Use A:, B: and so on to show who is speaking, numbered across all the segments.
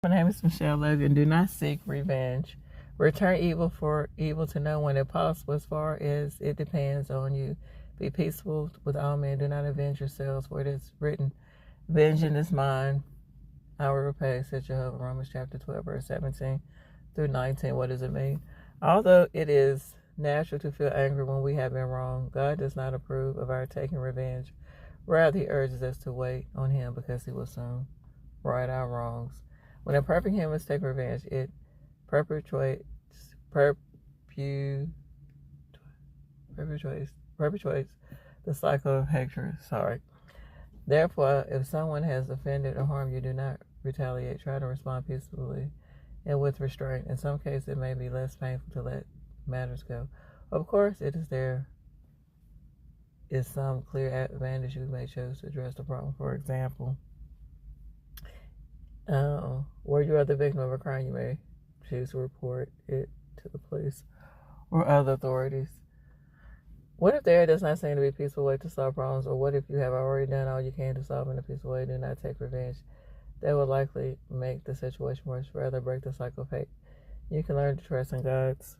A: My name is Michelle Logan. Do not seek revenge. Return evil for evil to no one if possible, as far as it depends on you. Be peaceful with all men. Do not avenge yourselves, for it is written, vengeance is mine, I will repay, said Jehovah. Romans chapter 12, verse 17 through 19. What does it mean? Although it is natural to feel angry when we have been wronged, God does not approve of our taking revenge. Rather, he urges us to wait on him because he will soon right our wrongs. When imperfect humans take revenge, it perpetuates the cycle of hatred. Therefore, if someone has offended or harmed you, do not retaliate. Try to respond peacefully and with restraint. In some cases, it may be less painful to let matters go. Of course, there is some clear advantage you may choose to address the problem. For example, where you are the victim of a crime, you may choose to report it to the police or other authorities. What if there does not seem to be a peaceful way to solve problems? Or what if you have already done all you can to solve in a peaceful way? Do not take revenge. That will likely make the situation worse. Rather, break the cycle of hate. You can learn to trust in God's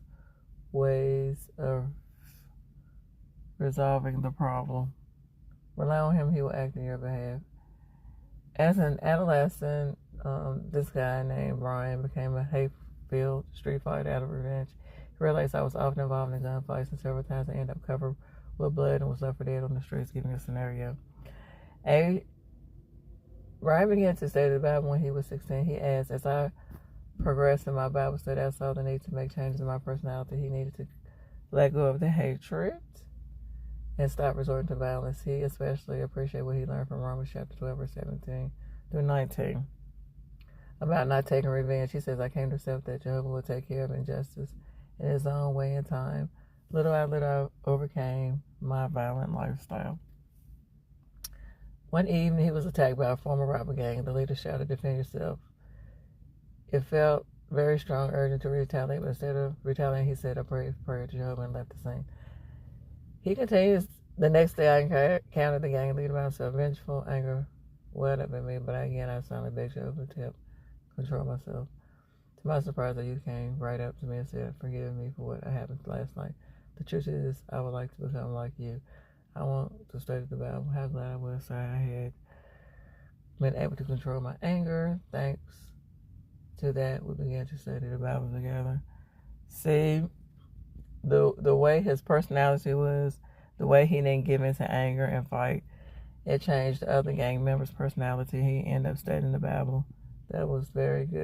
A: ways of resolving the problem. Rely on him. He will act in your behalf. As an adolescent, this guy named Brian became a hate-filled street fighter out of revenge. He realized I was often involved in gunfights, and several times I ended up covered with blood and was left for dead on the streets, giving a scenario. Brian began to study the Bible when he was 16. He asked, as I progressed in my Bible study, I saw the need to make changes in my personality. He needed to let go of the hatred and stop resorting to violence. He especially appreciated what he learned from Romans chapter 12, verse 17 through 19 about not taking revenge. He says, I came to accept that Jehovah will take care of injustice in his own way and time. Little by little, I overcame my violent lifestyle. One evening, he was attacked by a former robber gang. The leader shouted, defend yourself. It felt very strong, urgent to retaliate, but instead of retaliating, he said a prayer to Jehovah and left the scene. He continues, the next day I encountered the gang leader by himself. Vengeful anger welled up in me, but again I silently begged Jehovah to help control myself. To my surprise, the youth came right up to me and said, forgive me for what happened last night. The truth is, I would like to become like you. I want to study the Bible. How glad I was I had been able to control my anger. Thanks to that, we began to study the Bible together. See, the way his personality was, the way he didn't give into anger and fight, it changed the other gang members' personality. He ended up studying the Bible. That was very good.